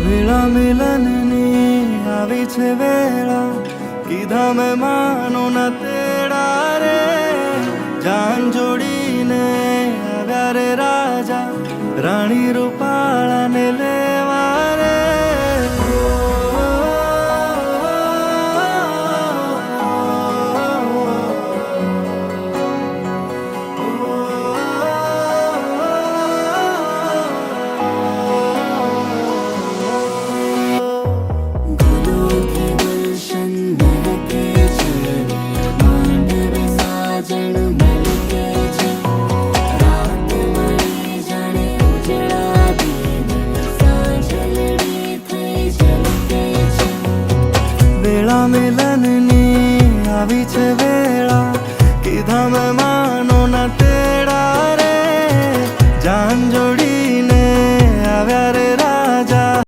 વેળા મિલનની આવી છે વેળા, કીધા મેં માનો ના તેડા રે. જાન જોડીને આવ્યા રે રાજા, રાણી રૂપાળાને લેવા રે. વેળા મિલનની આવી છે વેળા, કીધા મેં